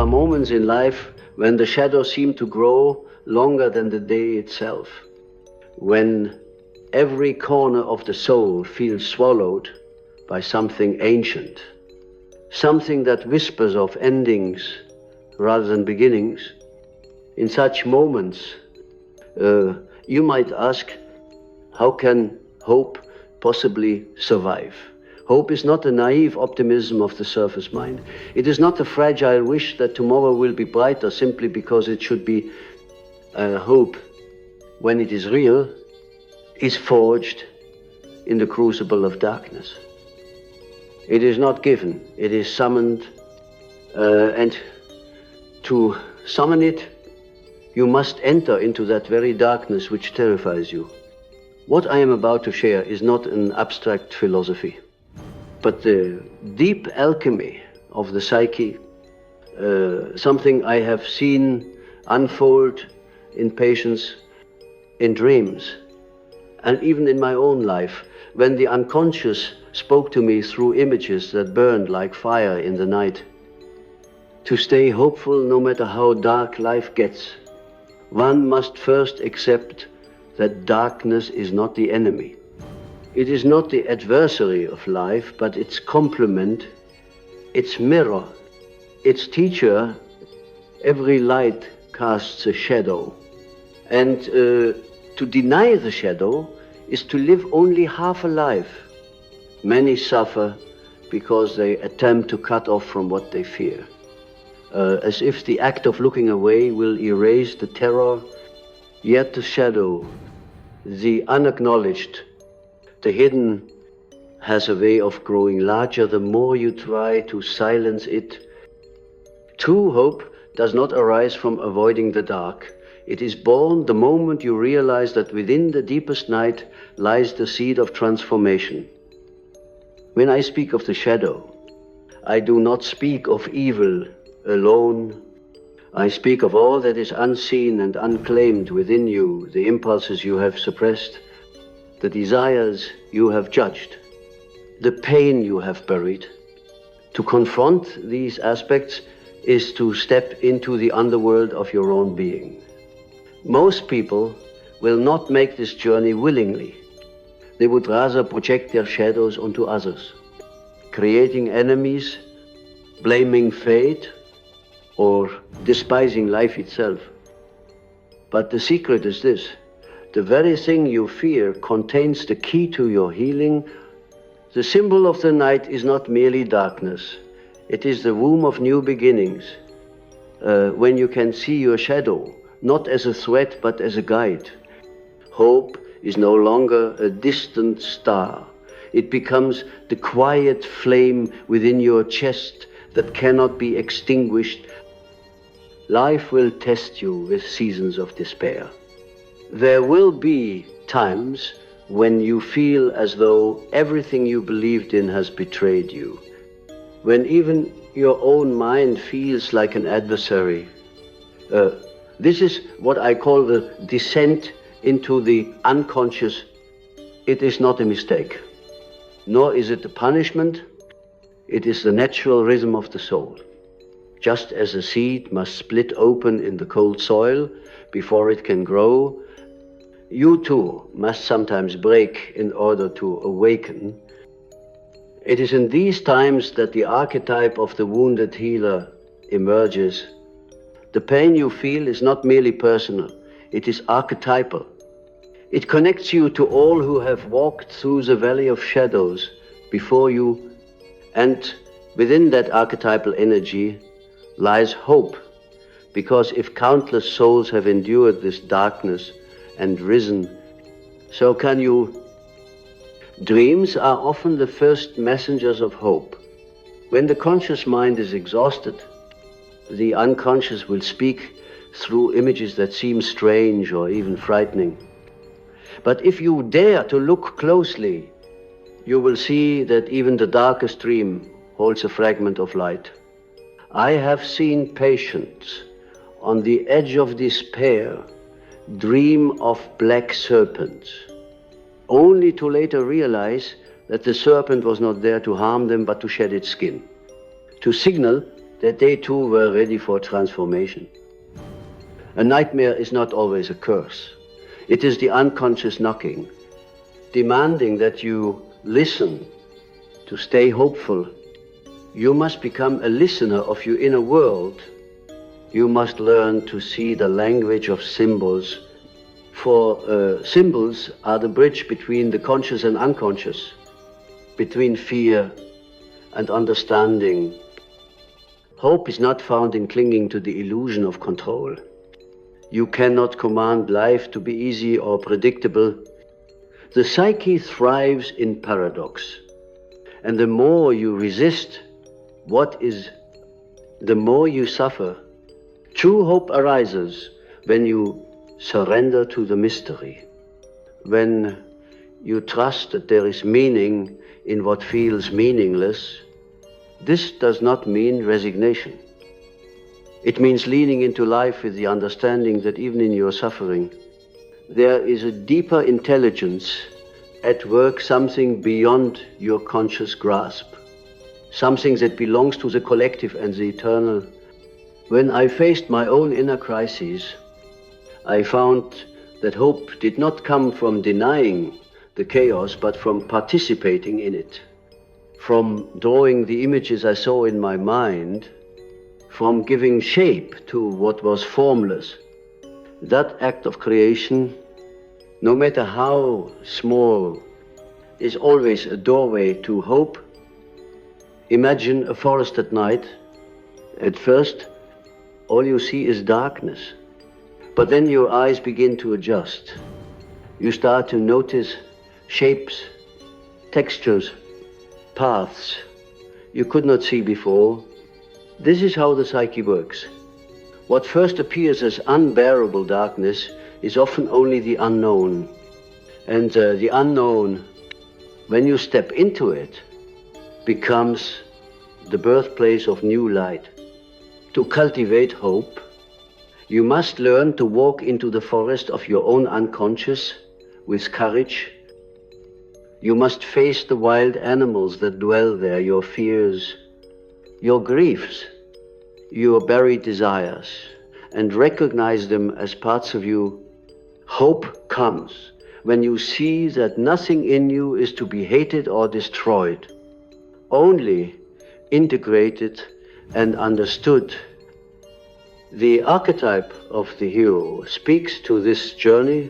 are moments in life when the shadows seem to grow longer than the day itself, when every corner of the soul feels swallowed by something ancient, something that whispers of endings rather than beginnings. In such moments, you might ask, how can hope possibly survive? Hope is not a naive optimism of the surface mind. It is not a fragile wish that tomorrow will be brighter simply because it should be. Hope, when it is real, is forged in the crucible of darkness. It is not given, it is summoned, and to summon it, you must enter into that very darkness which terrifies you. What I am about to share is not an abstract philosophy, but the deep alchemy of the psyche, something I have seen unfold in patients, in dreams, and even in my own life, when the unconscious spoke to me through images that burned like fire in the night. To stay hopeful no matter how dark life gets, one must first accept that darkness is not the enemy. It is not the adversary of life, but its complement, its mirror, its teacher. Every light casts a shadow. And to deny the shadow is to live only half a life. Many suffer because they attempt to cut off from what they fear, as if the act of looking away will erase the terror. Yet the shadow, the unacknowledged, the hidden, has a way of growing larger the more you try to silence it. True hope does not arise from avoiding the dark. It is born the moment you realize that within the deepest night lies the seed of transformation. When I speak of the shadow, I do not speak of evil alone. I speak of all that is unseen and unclaimed within you, the impulses you have suppressed, the desires you have judged, the pain you have buried. To confront these aspects is to step into the underworld of your own being. Most people will not make this journey willingly. They would rather project their shadows onto others, creating enemies, blaming fate, or despising life itself. But the secret is this: the very thing you fear contains the key to your healing. The symbol of the night is not merely darkness. It is the womb of new beginnings, when you can see your shadow, not as a threat, but as a guide. Hope is no longer a distant star. It becomes the quiet flame within your chest that cannot be extinguished. Life will test you with seasons of despair. There will be times when you feel as though everything you believed in has betrayed you, when even your own mind feels like an adversary. This is what I call the descent into the unconscious. It is not a mistake, nor is it a punishment. It is the natural rhythm of the soul. Just as a seed must split open in the cold soil before it can grow, you too must sometimes break in order to awaken. It is in these times that the archetype of the wounded healer emerges. The pain you feel is not merely personal, it is archetypal. It connects you to all who have walked through the valley of shadows before you, and within that archetypal energy lies hope, because if countless souls have endured this darkness and risen, so can you. Dreams are often the first messengers of hope. When the conscious mind is exhausted, the unconscious will speak through images that seem strange or even frightening. But if you dare to look closely, you will see that even the darkest dream holds a fragment of light. I have seen patients on the edge of despair dream of black serpents, only to later realize that the serpent was not there to harm them, but to shed its skin, to signal that they too were ready for transformation. A nightmare is not always a curse. It is the unconscious knocking, demanding that you listen to stay hopeful. You must become a listener of your inner world. You must learn to see the language of symbols, for symbols are the bridge between the conscious and unconscious, between fear and understanding. Hope is not found in clinging to the illusion of control. You cannot command life to be easy or predictable. The psyche thrives in paradox. And the more you resist what is, the more you suffer. True hope arises when you surrender to the mystery, when you trust that there is meaning in what feels meaningless. This does not mean resignation. It means leaning into life with the understanding that even in your suffering, there is a deeper intelligence at work, something beyond your conscious grasp, something that belongs to the collective and the eternal. When I faced my own inner crises, I found that hope did not come from denying the chaos, but from participating in it, from drawing the images I saw in my mind, from giving shape to what was formless. That act of creation, no matter how small, is always a doorway to hope. Imagine a forest at night. At first, all you see is darkness. But then your eyes begin to adjust. You start to notice shapes, textures, paths you could not see before. This is how the psyche works. What first appears as unbearable darkness is often only the unknown. And the unknown, when you step into it, becomes the birthplace of new light. To cultivate hope, you must learn to walk into the forest of your own unconscious with courage. You must face the wild animals that dwell there, your fears, your griefs, your buried desires, and recognize them as parts of you. Hope comes when you see that nothing in you is to be hated or destroyed, only integrated and understood. The archetype of the hero speaks to this journey.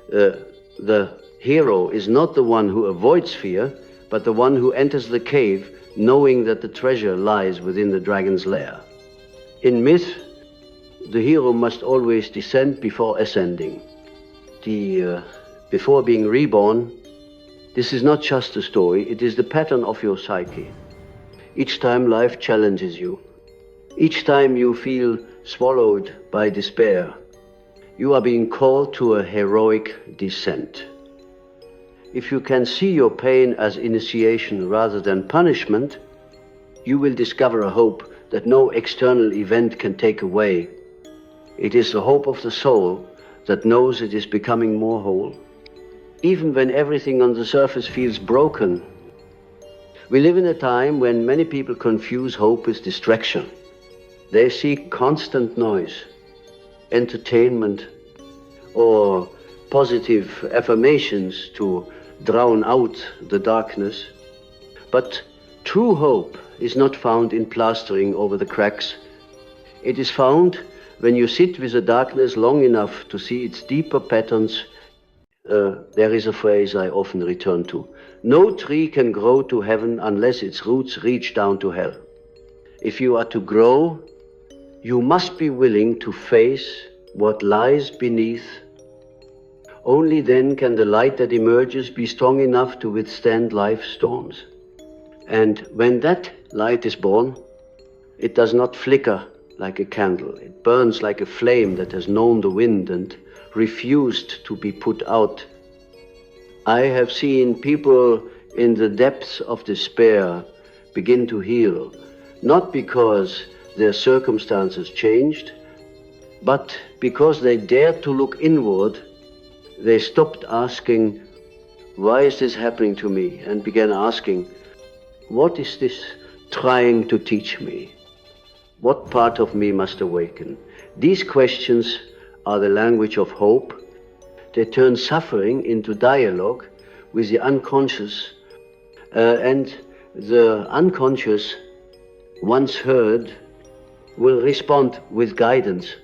The hero is not the one who avoids fear, but the one who enters the cave knowing that the treasure lies within the dragon's lair. In myth, the hero must always descend before ascending. Before being reborn, this is not just a story, it is the pattern of your psyche. Each time life challenges you, each time you feel swallowed by despair, you are being called to a heroic descent. If you can see your pain as initiation rather than punishment, you will discover a hope that no external event can take away. It is the hope of the soul that knows it is becoming more whole, even when everything on the surface feels broken. We live in a time when many people confuse hope with distraction. They seek constant noise, entertainment, or positive affirmations to drown out the darkness. But true hope is not found in plastering over the cracks. It is found when you sit with the darkness long enough to see its deeper patterns. There is a phrase I often return to. No tree can grow to heaven unless its roots reach down to hell. If you are to grow, you must be willing to face what lies beneath. Only then can the light that emerges be strong enough to withstand life's storms. And when that light is born, it does not flicker like a candle. It burns like a flame that has known the wind and refused to be put out. I have seen people in the depths of despair begin to heal, not because their circumstances changed, but because they dared to look inward. They stopped asking, why is this happening to me? And began asking, what is this trying to teach me? What part of me must awaken? These questions are the language of hope. They turn suffering into dialogue with the unconscious, and the unconscious, once heard, will respond with guidance,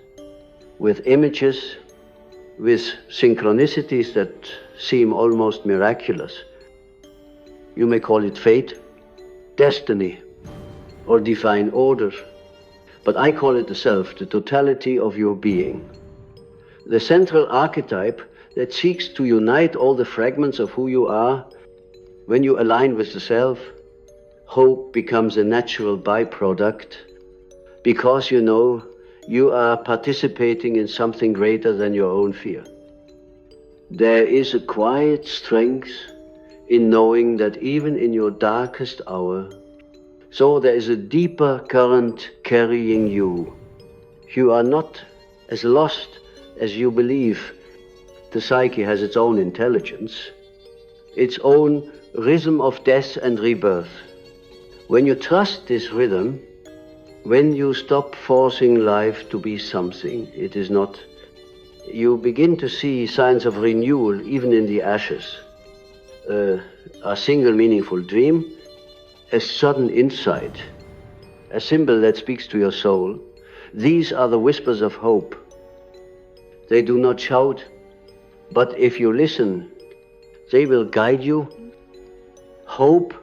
with images, with synchronicities that seem almost miraculous. You may call it fate, destiny, or divine order, but I call it the self, the totality of your being. The central archetype that seeks to unite all the fragments of who you are. When you align with the self, hope becomes a natural byproduct, because you know you are participating in something greater than your own fear. There is a quiet strength in knowing that even in your darkest hour, so there is a deeper current carrying you. You are not as lost as you believe. The psyche has its own intelligence, its own rhythm of death and rebirth. When you trust this rhythm, when you stop forcing life to be something it is not, you begin to see signs of renewal even in the ashes. A single meaningful dream, a sudden insight, a symbol that speaks to your soul. These are the whispers of hope. They do not shout, but if you listen, they will guide you. Hope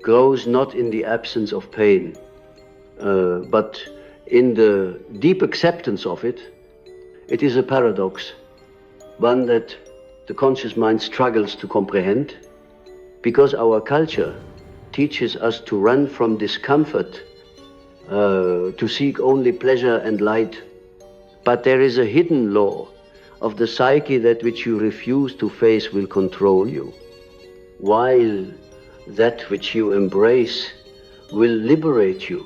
grows not in the absence of pain, but in the deep acceptance of it. It is a paradox, one that the conscious mind struggles to comprehend, because our culture teaches us to run from discomfort, to seek only pleasure and light. But there is a hidden law of the psyche that which you refuse to face will control you, while that which you embrace will liberate you.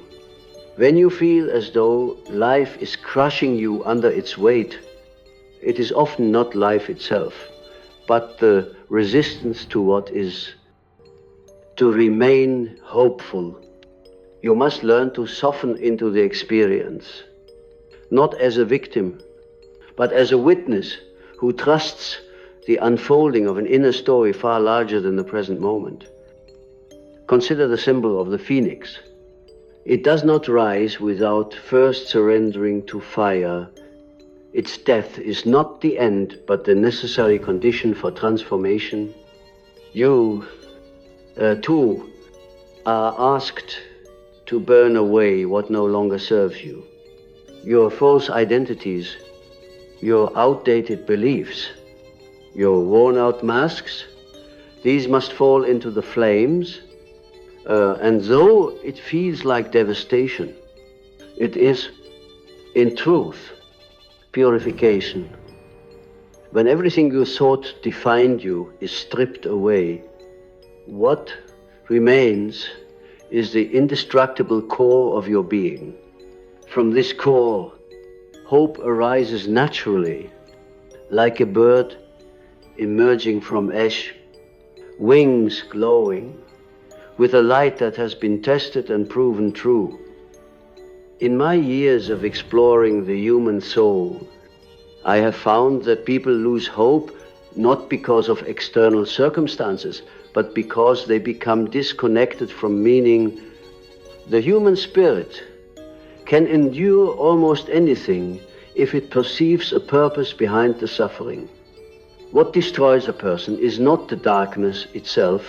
When you feel as though life is crushing you under its weight, it is often not life itself, but the resistance to what is. To remain hopeful, you must learn to soften into the experience, not as a victim, but as a witness who trusts the unfolding of an inner story far larger than the present moment. Consider the symbol of the phoenix. It does not rise without first surrendering to fire. Its death is not the end, but the necessary condition for transformation. You, too, are asked to burn away what no longer serves you. Your false identities, your outdated beliefs, your worn-out masks, these must fall into the flames. And though it feels like devastation, it is, in truth, purification. When everything you thought defined you is stripped away, what remains is the indestructible core of your being. From this core, hope arises naturally, like a bird emerging from ash, wings glowing, with a light that has been tested and proven true. In my years of exploring the human soul, I have found that people lose hope not because of external circumstances, but because they become disconnected from meaning. The human spirit can endure almost anything if it perceives a purpose behind the suffering. What destroys a person is not the darkness itself,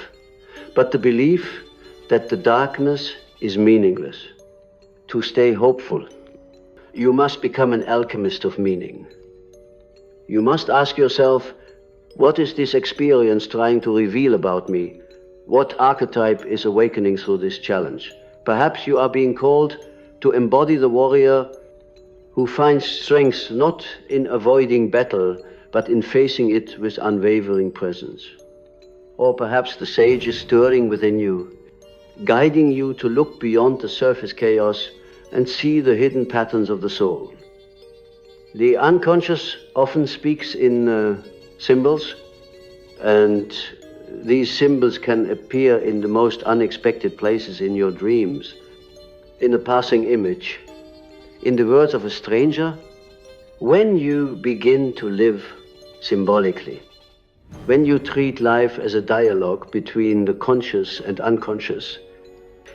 but the belief that the darkness is meaningless. To stay hopeful, you must become an alchemist of meaning. You must ask yourself, what is this experience trying to reveal about me? What archetype is awakening through this challenge? Perhaps you are being called to embody the warrior who finds strength not in avoiding battle, but in facing it with unwavering presence. Or perhaps the sage is stirring within you, guiding you to look beyond the surface chaos and see the hidden patterns of the soul. The unconscious often speaks in symbols, and these symbols can appear in the most unexpected places in your dreams, in a passing image, in the words of a stranger, when you begin to live symbolically, when you treat life as a dialogue between the conscious and unconscious,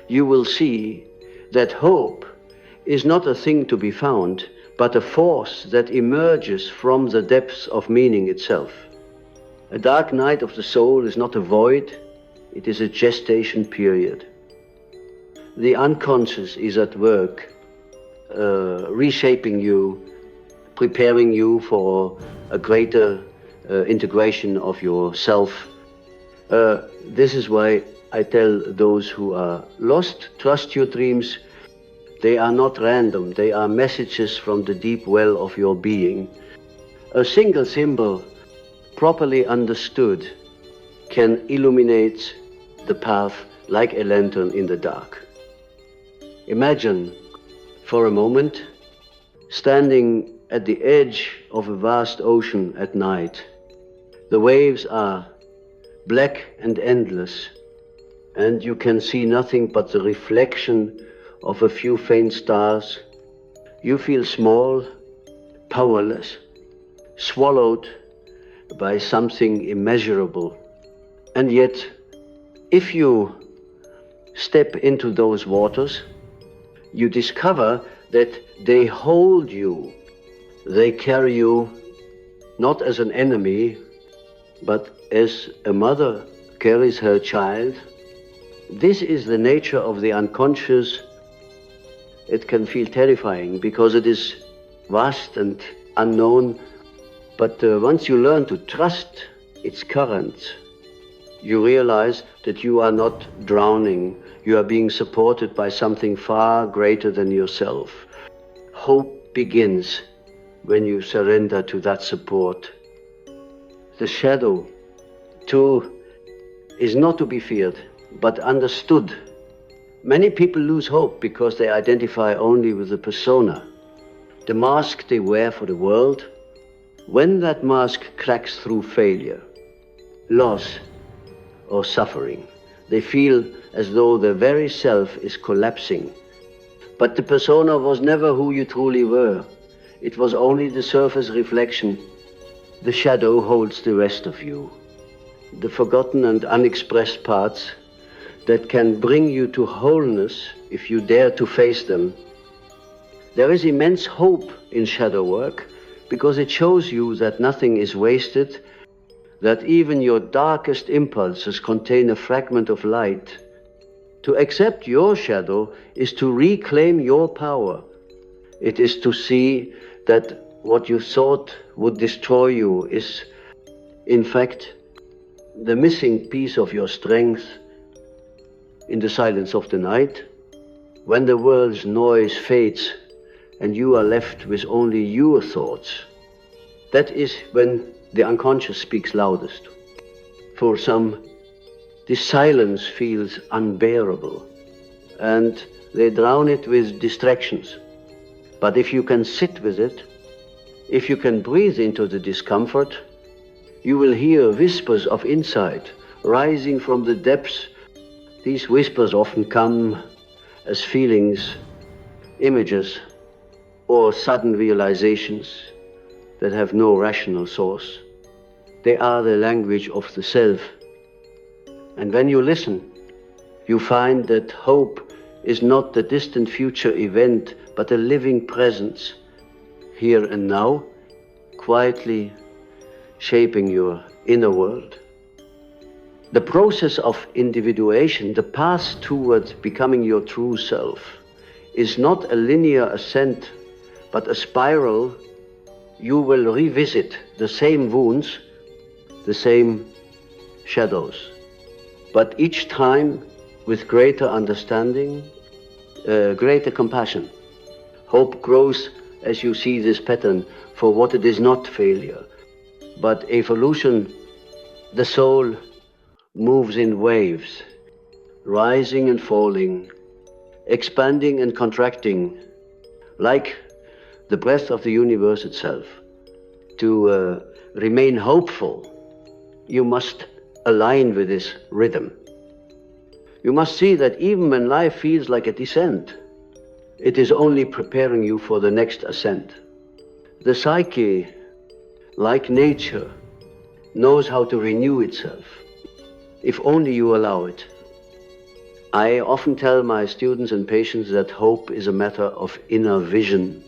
you will see that hope is not a thing to be found, but a force that emerges from the depths of meaning itself. A dark night of the soul is not a void, it is a gestation period. The unconscious is at work, reshaping you, preparing you for a greater integration of yourself. This is why I tell those who are lost, trust your dreams. They are not random, they are messages from the deep well of your being. A single symbol, properly understood, can illuminate the path like a lantern in the dark. Imagine for a moment standing at the edge of a vast ocean at night. The waves are black and endless, and you can see nothing but the reflection of a few faint stars. You feel small, powerless, swallowed by something immeasurable. And yet, if you step into those waters, you discover that they hold you. They carry you not as an enemy, but as a mother carries her child. This is the nature of the unconscious. It can feel terrifying because it is vast and unknown, but once you learn to trust its currents, you realize that you are not drowning. You are being supported by something far greater than yourself. Hope begins when you surrender to that support. The shadow, too, is not to be feared, but understood. Many people lose hope because they identify only with the persona, the mask they wear for the world. When that mask cracks through failure, loss, or suffering, they feel as though their very self is collapsing. But the persona was never who you truly were. It was only the surface reflection. The shadow holds the rest of you, the forgotten and unexpressed parts that can bring you to wholeness if you dare to face them. There is immense hope in shadow work because it shows you that nothing is wasted, that even your darkest impulses contain a fragment of light. To accept your shadow is to reclaim your power. It is to see that what you thought would destroy you is, in fact, the missing piece of your strength. In the silence of the night, when the world's noise fades and you are left with only your thoughts, that is when the unconscious speaks loudest. For some, this silence feels unbearable, and they drown it with distractions. But if you can sit with it, if you can breathe into the discomfort, you will hear whispers of insight rising from the depths. These whispers often come as feelings, images, or sudden realizations that have no rational source. They are the language of the self. And when you listen, you find that hope is not the distant future event, but a living presence, here and now, quietly shaping your inner world. The process of individuation, the path towards becoming your true self, is not a linear ascent, but a spiral. You will revisit the same wounds, the same shadows, but each time with greater understanding, greater compassion. Hope grows as you see this pattern for what it is not failure, but evolution. The soul moves in waves, rising and falling, expanding and contracting, like the breath of the universe itself. To remain hopeful, you must align with this rhythm. You must see that even when life feels like a descent, It is only preparing you for the next ascent. The psyche, like nature, knows how to renew itself, if only you allow it. I often tell my students and patients that hope is a matter of inner vision.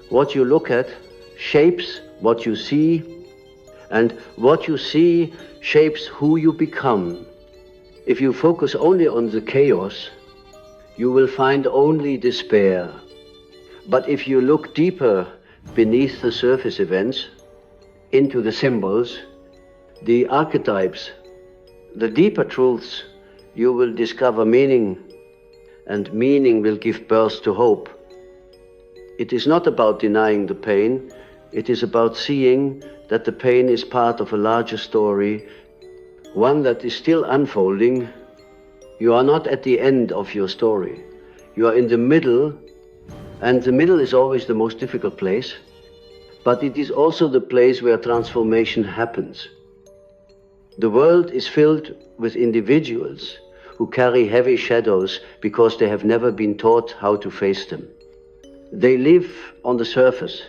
What you look at shapes what you see, and what you see shapes who you become. If you focus only on the chaos, you will find only despair. But if you look deeper beneath the surface events, into the symbols, the archetypes, the deeper truths, you will discover meaning, and meaning will give birth to hope. It is not about denying the pain, it is about seeing that the pain is part of a larger story, one that is still unfolding. You are not at the end of your story. You are in the middle, and the middle is always the most difficult place, but it is also the place where transformation happens. The world is filled with individuals who carry heavy shadows because they have never been taught how to face them. They live on the surface,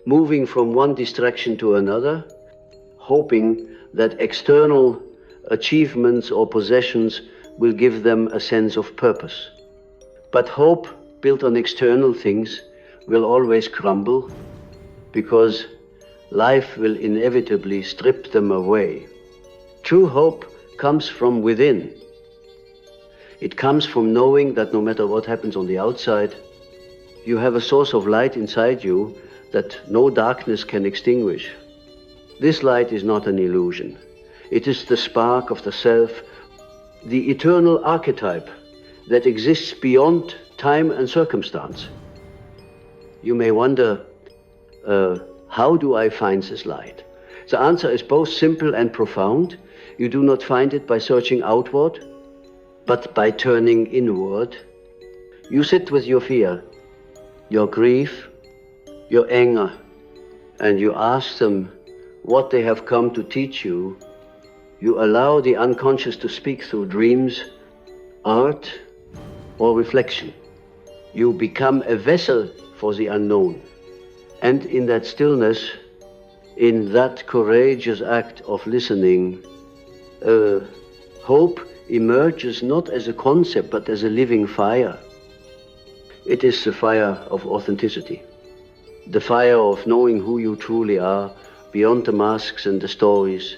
moving from one distraction to another, hoping that external achievements or possessions will give them a sense of purpose. But hope built on external things will always crumble, because life will inevitably strip them away. True hope comes from within. It comes from knowing that no matter what happens on the outside, you have a source of light inside you that no darkness can extinguish. This light is not an illusion. It is the spark of the self, the eternal archetype that exists beyond time and circumstance. You may wonder, how do I find this light? The answer is both simple and profound. You do not find it by searching outward, but by turning inward. You sit with your fear, your grief, your anger, and you ask them what they have come to teach you. You allow the unconscious to speak through dreams, art, or reflection. You become a vessel for the unknown. And in that stillness, in that courageous act of listening, hope emerges not as a concept, but as a living fire. It is the fire of authenticity, the fire of knowing who you truly are, beyond the masks and the stories.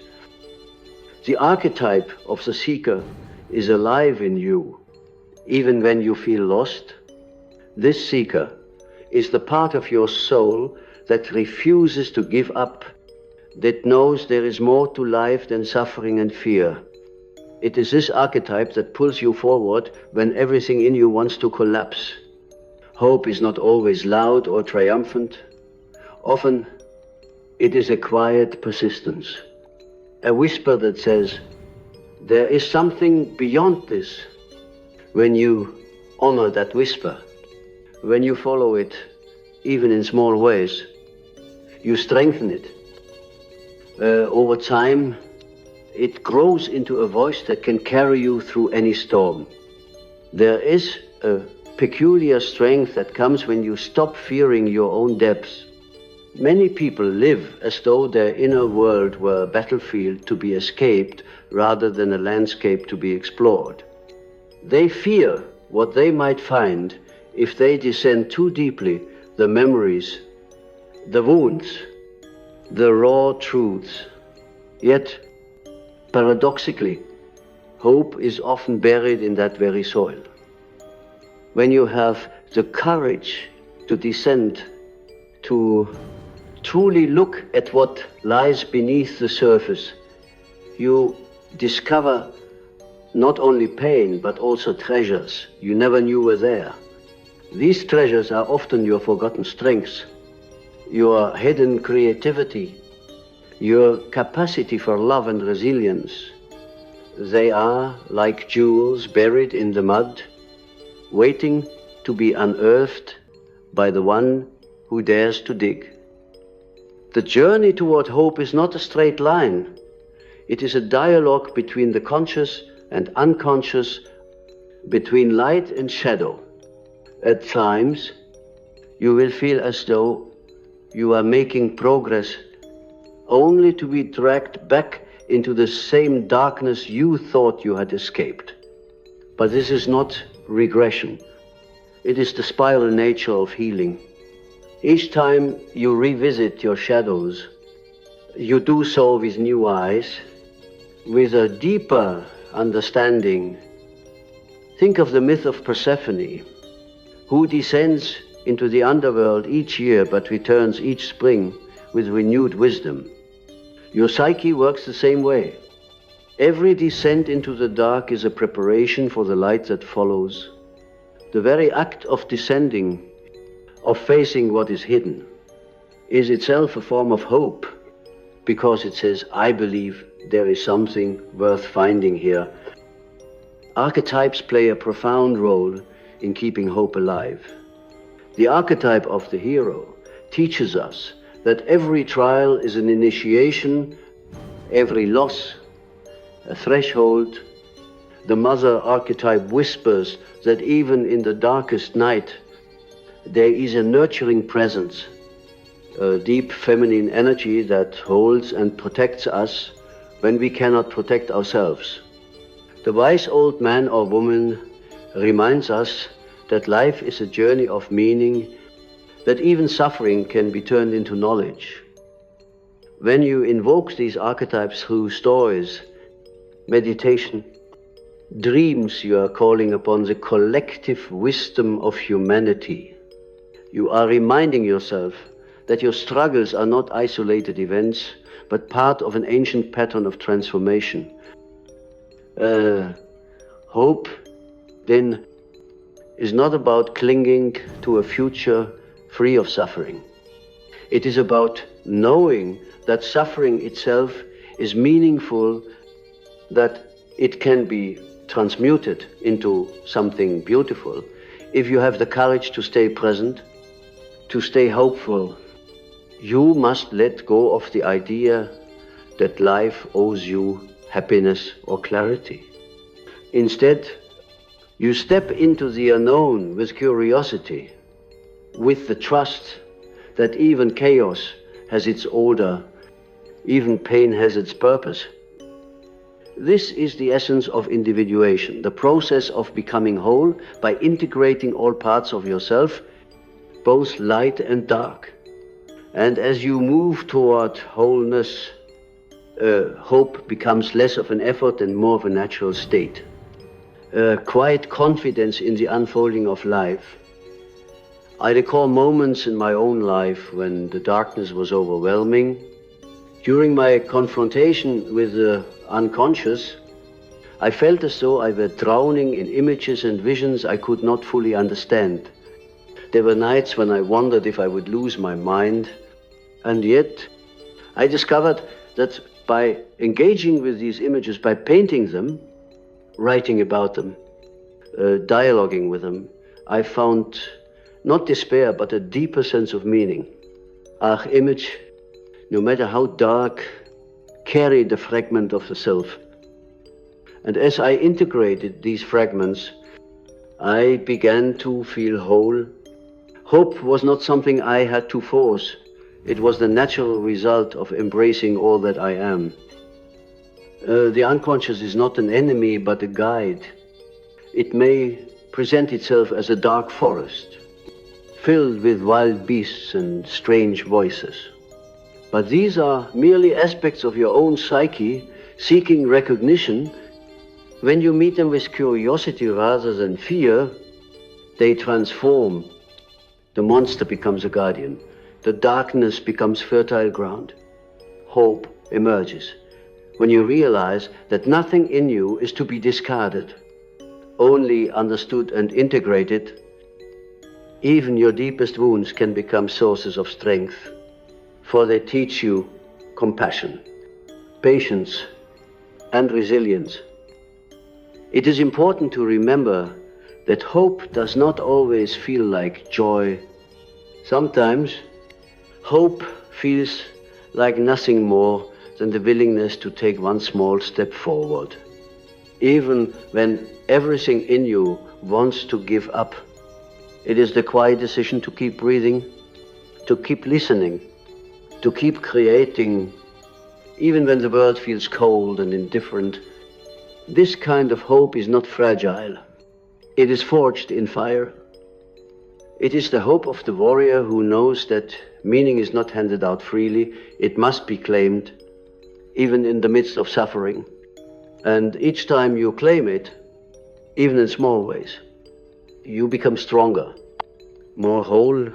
The archetype of the seeker is alive in you, even when you feel lost. This seeker is the part of your soul that refuses to give up, that knows there is more to life than suffering and fear. It is this archetype that pulls you forward when everything in you wants to collapse. Hope is not always loud or triumphant. Often it is a quiet persistence, a whisper that says, there is something beyond this. When you honor that whisper, when you follow it, even in small ways, you strengthen it. Over time, it grows into a voice that can carry you through any storm. There is a peculiar strength that comes when you stop fearing your own depths. Many people live as though their inner world were a battlefield to be escaped rather than a landscape to be explored. They fear what they might find if they descend too deeply, the memories, the wounds, the raw truths. Yet, paradoxically, hope is often buried in that very soil. When you have the courage to descend, to truly look at what lies beneath the surface, you discover not only pain, but also treasures you never knew were there. These treasures are often your forgotten strengths, your hidden creativity, your capacity for love and resilience. They are like jewels buried in the mud, waiting to be unearthed by the one who dares to dig. The journey toward hope is not a straight line. It is a dialogue between the conscious and unconscious, between light and shadow. At times, you will feel as though you are making progress only to be dragged back into the same darkness you thought you had escaped. But this is not regression. It is the spiral nature of healing. Each time you revisit your shadows, you do so with new eyes, with a deeper understanding. Think of the myth of Persephone, who descends into the underworld each year but returns each spring with renewed wisdom. Your psyche works the same way. Every descent into the dark is a preparation for the light that follows. The very act of descending, of facing what is hidden, is itself a form of hope, because it says, I believe there is something worth finding here. Archetypes play a profound role in keeping hope alive. The archetype of the hero teaches us that every trial is an initiation, every loss a threshold. The mother archetype whispers that even in the darkest night, there is a nurturing presence, a deep feminine energy that holds and protects us when we cannot protect ourselves. The wise old man or woman reminds us that life is a journey of meaning, that even suffering can be turned into knowledge. When you invoke these archetypes through stories, meditation, dreams, you are calling upon the collective wisdom of humanity. You are reminding yourself that your struggles are not isolated events, but part of an ancient pattern of transformation. Hope, then, is not about clinging to a future free of suffering. It is about knowing that suffering itself is meaningful, that it can be transmuted into something beautiful if you have the courage to stay present, to stay hopeful. You must let go of the idea that life owes you happiness or clarity. Instead, you step into the unknown with curiosity, with the trust that even chaos has its order, even pain has its purpose. This is the essence of individuation, the process of becoming whole by integrating all parts of yourself, both light and dark. And as you move toward wholeness, hope becomes less of an effort and more of a natural state. Quiet confidence in the unfolding of life. I recall moments in my own life when the darkness was overwhelming. During my confrontation with the unconscious, I felt as though I were drowning in images and visions I could not fully understand. There were nights when I wondered if I would lose my mind, and yet I discovered that by engaging with these images, by painting them, writing about them, dialoguing with them, I found not despair, but a deeper sense of meaning. Our image, no matter how dark, carried a fragment of the self. And as I integrated these fragments, I began to feel whole. Hope was not something I had to force. It was the natural result of embracing all that I am. The unconscious is not an enemy, but a guide. It may present itself as a dark forest, filled with wild beasts and strange voices. But these are merely aspects of your own psyche seeking recognition. When you meet them with curiosity rather than fear, they transform. The monster becomes a guardian. The darkness becomes fertile ground. Hope emerges when you realize that nothing in you is to be discarded, only understood and integrated. Even your deepest wounds can become sources of strength, for they teach you compassion, patience, and resilience. It is important to remember that hope does not always feel like joy. Sometimes hope feels like nothing more than the willingness to take one small step forward. Even when everything in you wants to give up, It is the quiet decision to keep breathing, to keep listening, to keep creating, even when the world feels cold and indifferent. This kind of hope is not fragile. It is forged in fire. It is the hope of the warrior who knows that meaning is not handed out freely. It must be claimed, even in the midst of suffering. And each time you claim it, even in small ways, you become stronger, more whole.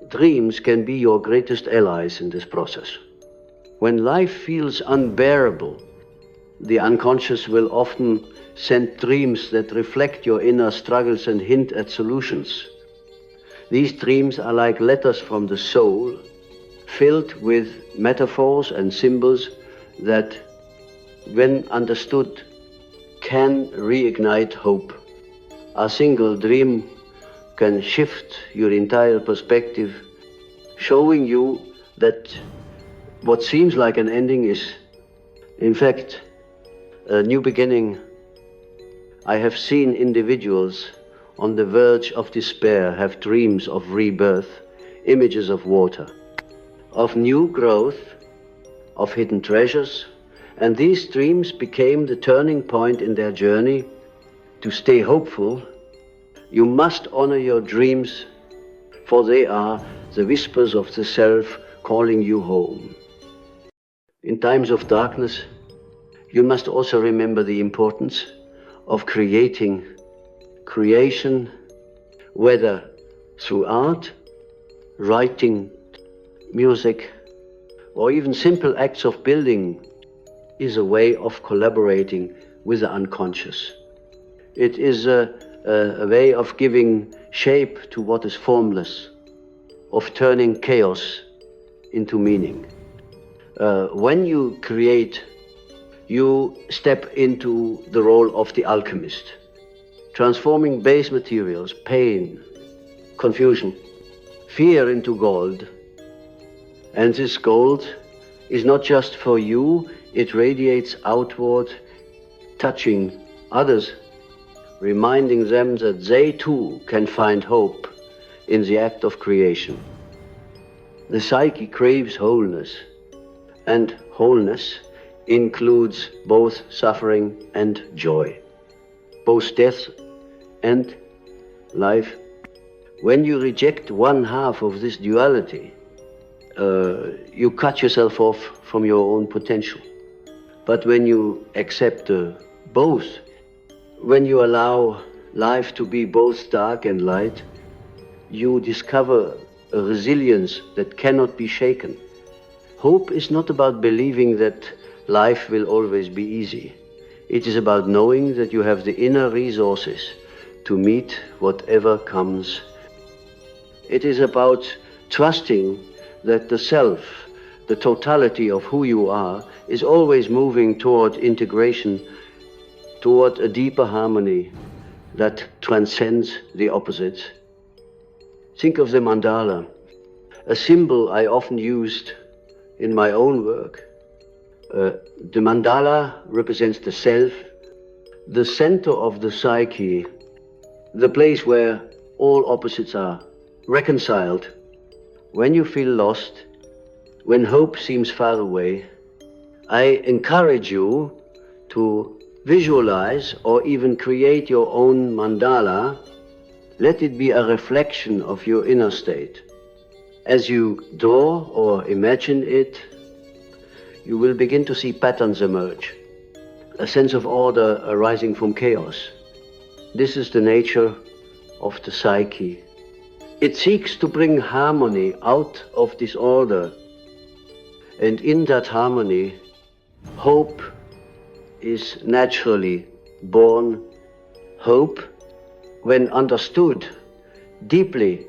Dreams can be your greatest allies in this process. When life feels unbearable, the unconscious will often send dreams that reflect your inner struggles and hint at solutions. These dreams are like letters from the soul, filled with metaphors and symbols that, when understood, can reignite hope. A single dream can shift your entire perspective, showing you that what seems like an ending is, in fact, a new beginning. I have seen individuals on the verge of despair have dreams of rebirth, images of water, of new growth, of hidden treasures, and these dreams became the turning point in their journey. To stay hopeful, you must honor your dreams, for they are the whispers of the self calling you home. In times of darkness, you must also remember the importance of creation, whether through art, writing, music, or even simple acts of building, is a way of collaborating with the unconscious. It is a way of giving shape to what is formless, of turning chaos into meaning. When you create, you step into the role of the alchemist, transforming base materials, pain, confusion, fear into gold. And this gold is not just for you, it radiates outward, touching others, reminding them that they too can find hope in the act of creation. The psyche craves wholeness, and wholeness includes both suffering and joy, both death and life. When you reject one half of this duality, you cut yourself off from your own potential. But when you accept both, when you allow life to be both dark and light, you discover a resilience that cannot be shaken. Hope is not about believing that life will always be easy. It is about knowing that you have the inner resources to meet whatever comes. It is about trusting that the self, the totality of who you are, is always moving toward integration, toward a deeper harmony that transcends the opposites. Think of the mandala, a symbol I often used in my own work. The mandala represents the self, the center of the psyche, the place where all opposites are reconciled. When you feel lost, when hope seems far away, I encourage you to visualize or even create your own mandala. Let it be a reflection of your inner state. As you draw or imagine it, you will begin to see patterns emerge, a sense of order arising from chaos. This is the nature of the psyche. It seeks to bring harmony out of disorder, and in that harmony, hope is naturally born. Hope, when understood deeply,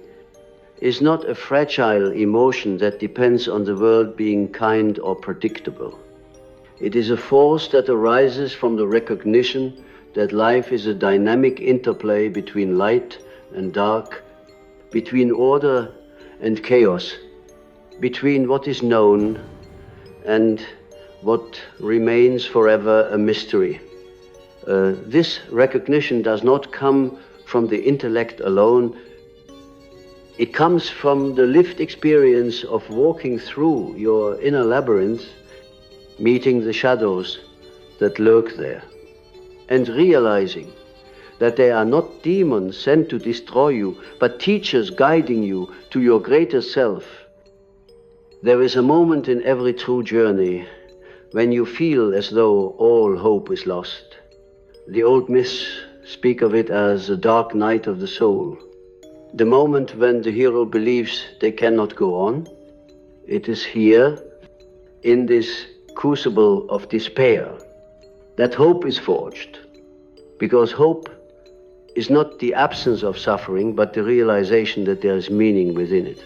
is not a fragile emotion that depends on the world being kind or predictable. It is a force that arises from the recognition that life is a dynamic interplay between light and dark, between order and chaos, between what is known and what remains forever a mystery. This recognition does not come from the intellect alone. It comes from the lived experience of walking through your inner labyrinth, meeting the shadows that lurk there, and realizing that they are not demons sent to destroy you, but teachers guiding you to your greater self. There is a moment in every true journey when you feel as though all hope is lost. The old myths speak of it as a dark night of the soul. The moment when the hero believes they cannot go on. It is here, in this crucible of despair, that hope is forged. Because hope is not the absence of suffering, but the realization that there is meaning within it.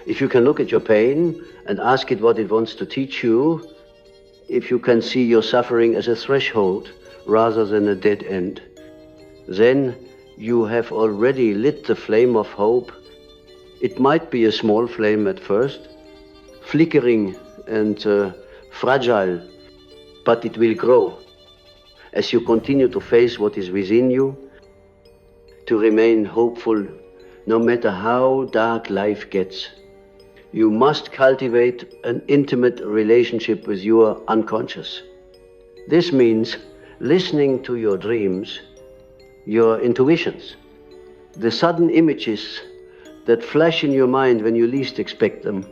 If you can look at your pain and ask it what it wants to teach you, if you can see your suffering as a threshold rather than a dead end, then you have already lit the flame of hope. It might be a small flame at first, flickering and fragile, but it will grow as you continue to face what is within you, to remain hopeful no matter how dark life gets. You must cultivate an intimate relationship with your unconscious. This means listening to your dreams, your intuitions, the sudden images that flash in your mind when you least expect them.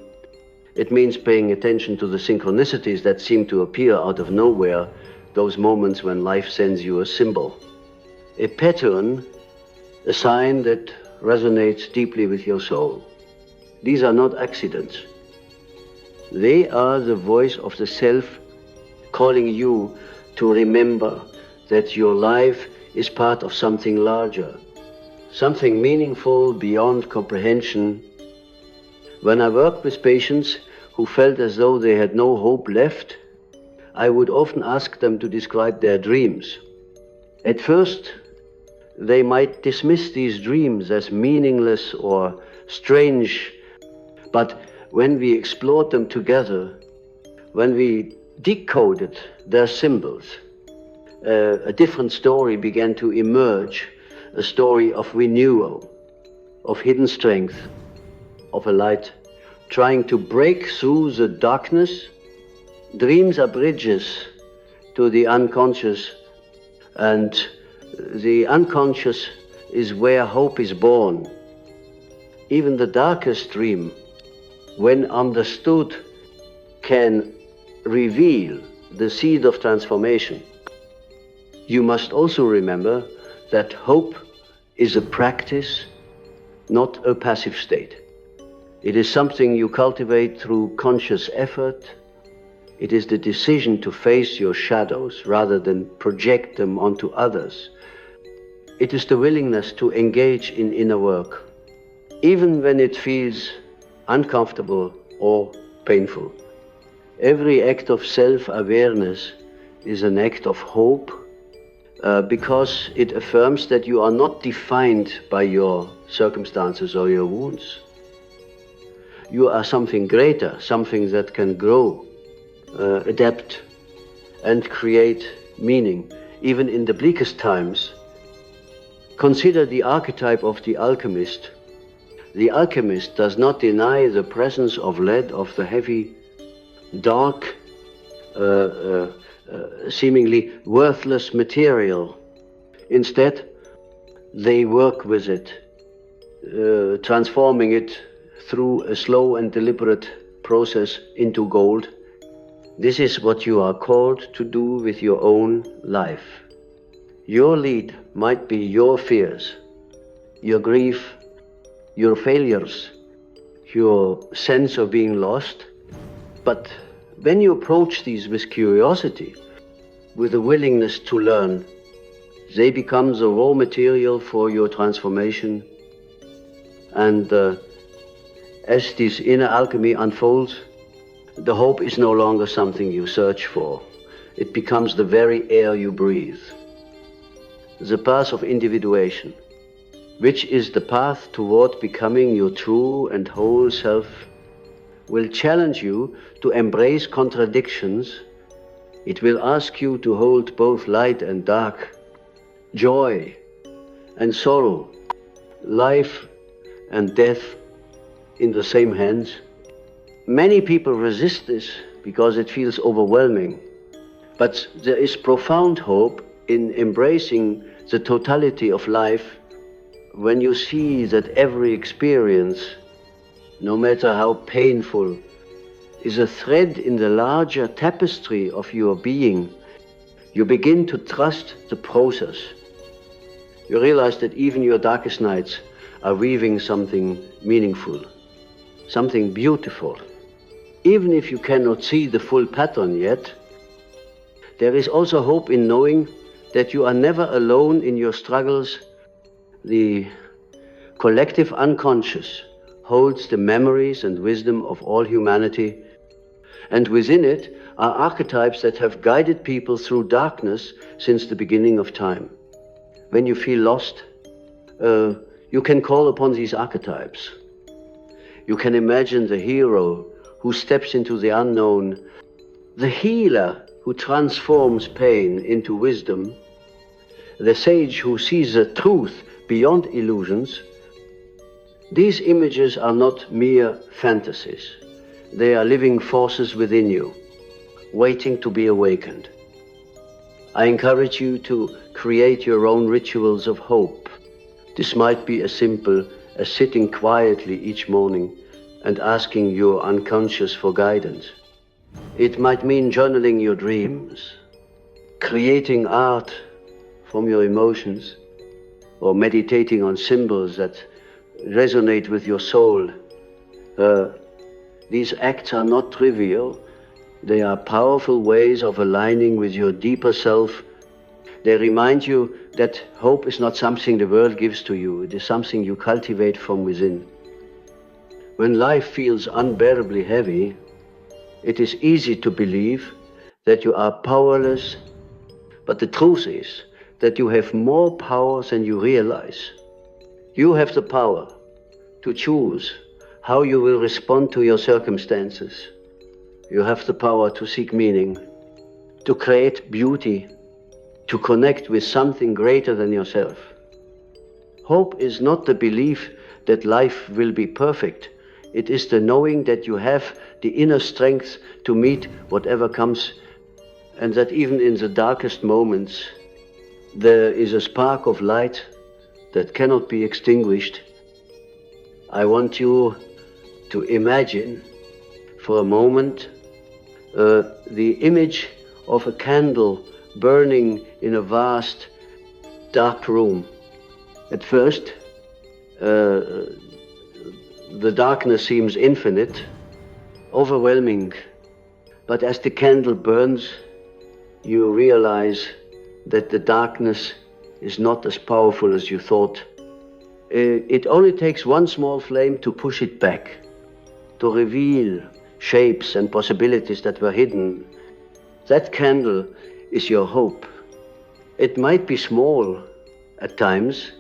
It means paying attention to the synchronicities that seem to appear out of nowhere, those moments when life sends you a symbol, a pattern, a sign that resonates deeply with your soul. These are not accidents. They are the voice of the self calling you to remember that your life is part of something larger, something meaningful beyond comprehension. When I worked with patients who felt as though they had no hope left, I would often ask them to describe their dreams. At first, they might dismiss these dreams as meaningless or strange, but when we explored them together, when we decoded their symbols, a different story began to emerge, a story of renewal, of hidden strength, of a light, trying to break through the darkness. Dreams are bridges to the unconscious, and the unconscious is where hope is born. Even the darkest dream, when understood, can reveal the seed of transformation. You must also remember that hope is a practice, not a passive state. It is something you cultivate through conscious effort. It is the decision to face your shadows rather than project them onto others. It is the willingness to engage in inner work, even when it feels uncomfortable or painful. Every act of self-awareness is an act of hope, because it affirms that you are not defined by your circumstances or your wounds. You are something greater, something that can grow, adapt, and create meaning, even in the bleakest times. Consider the archetype of the alchemist. The alchemist does not deny the presence of lead, of the heavy, dark, seemingly worthless material. Instead, they work with it, transforming it through a slow and deliberate process into gold. This is what you are called to do with your own life. Your lead might be your fears, your grief, your failures, your sense of being lost. But when you approach these with curiosity, with a willingness to learn, they become the raw material for your transformation. And as this inner alchemy unfolds, the hope is no longer something you search for. It becomes the very air you breathe. The path of individuation, which is the path toward becoming your true and whole self, will challenge you to embrace contradictions. It will ask you to hold both light and dark, joy and sorrow, life and death in the same hands. Many people resist this because it feels overwhelming. But there is profound hope in embracing the totality of life when you see that every experience, no matter how painful, is a thread in the larger tapestry of your being. You begin to trust the process. You realize that even your darkest nights are weaving something meaningful, something beautiful. Even if you cannot see the full pattern yet, there is also hope in knowing that you are never alone in your struggles. The collective unconscious holds the memories and wisdom of all humanity, and within it are archetypes that have guided people through darkness since the beginning of time. When you feel lost, you can call upon these archetypes. You can imagine the hero who steps into the unknown, the healer who transforms pain into wisdom, the sage who sees the truth beyond illusions. These images are not mere fantasies. They are living forces within you, waiting to be awakened. I encourage you to create your own rituals of hope. This might be as simple as sitting quietly each morning and asking your unconscious for guidance. It might mean journaling your dreams, creating art from your emotions, or meditating on symbols that resonate with your soul. These acts are not trivial. They are powerful ways of aligning with your deeper self. They remind you that hope is not something the world gives to you. It is something you cultivate from within. When life feels unbearably heavy, it is easy to believe that you are powerless, but the truth is that you have more power than you realize. You have the power to choose how you will respond to your circumstances. You have the power to seek meaning, to create beauty, to connect with something greater than yourself. Hope is not the belief that life will be perfect. It is the knowing that you have the inner strength to meet whatever comes, and that even in the darkest moments, there is a spark of light that cannot be extinguished. I want you to imagine for a moment the image of a candle burning in a vast dark room. At first, the darkness seems infinite, overwhelming, but as the candle burns, you realize that the darkness is not as powerful as you thought. It only takes one small flame to push it back, to reveal shapes and possibilities that were hidden. That candle is your hope. It might be small at times,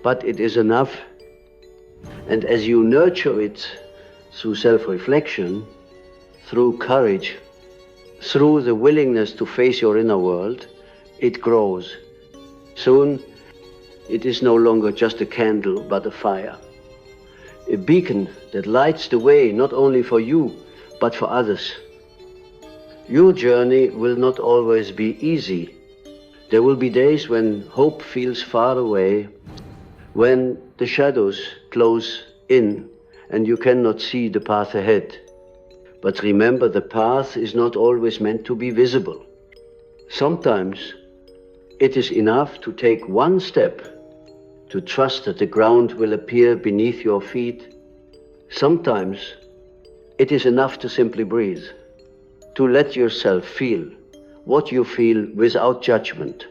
but it is enough. And as you nurture it through self-reflection, through courage, through the willingness to face your inner world, it grows. Soon, it is no longer just a candle, but a fire. A beacon that lights the way not only for you, but for others. Your journey will not always be easy. There will be days when hope feels far away, when the shadows close in and you cannot see the path ahead. But remember, the path is not always meant to be visible. Sometimes it is enough to take one step, to trust that the ground will appear beneath your feet. Sometimes it is enough to simply breathe, to let yourself feel what you feel without judgment.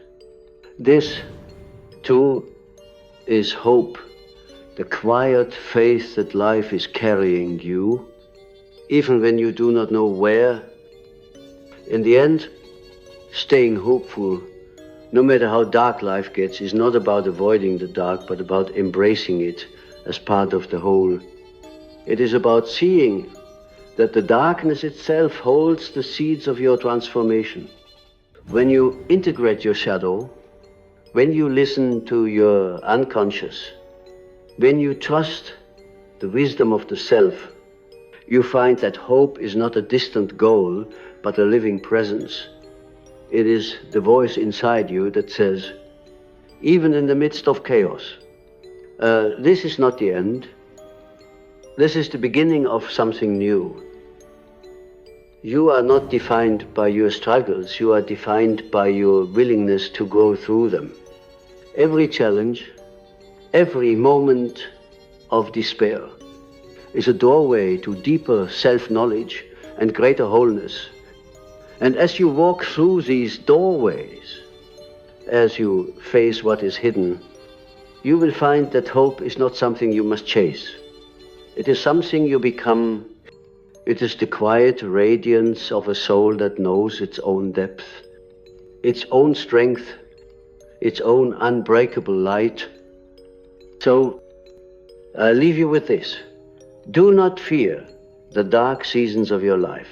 This, too, is hope, the quiet faith that life is carrying you, even when you do not know where. In the end, staying hopeful, no matter how dark life gets, is not about avoiding the dark, but about embracing it as part of the whole. It is about seeing that the darkness itself holds the seeds of your transformation. When you integrate your shadow, When you listen to your unconscious, when you trust the wisdom of the self, you find that hope is not a distant goal, but a living presence. It is the voice inside you that says, even in the midst of chaos, this is not the end. This is the beginning of something new. You are not defined by your struggles, you are defined by your willingness to go through them. Every challenge, every moment of despair is a doorway to deeper self-knowledge and greater wholeness. And as you walk through these doorways, as you face what is hidden, you will find that hope is not something you must chase. It is something you become. It is the quiet radiance of a soul that knows its own depth, its own strength, its own unbreakable light. So I leave you with this. Do not fear the dark seasons of your life.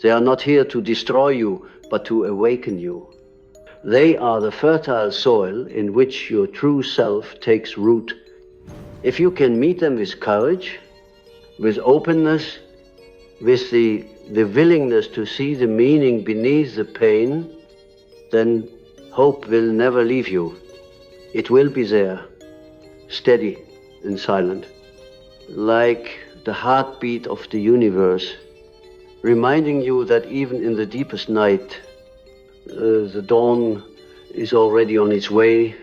They are not here to destroy you, but to awaken you. They are the fertile soil in which your true self takes root. If you can meet them with courage, with openness, with the willingness to see the meaning beneath the pain, then hope will never leave you. It will be there, steady and silent, like the heartbeat of the universe, reminding you that even in the deepest night, the dawn is already on its way,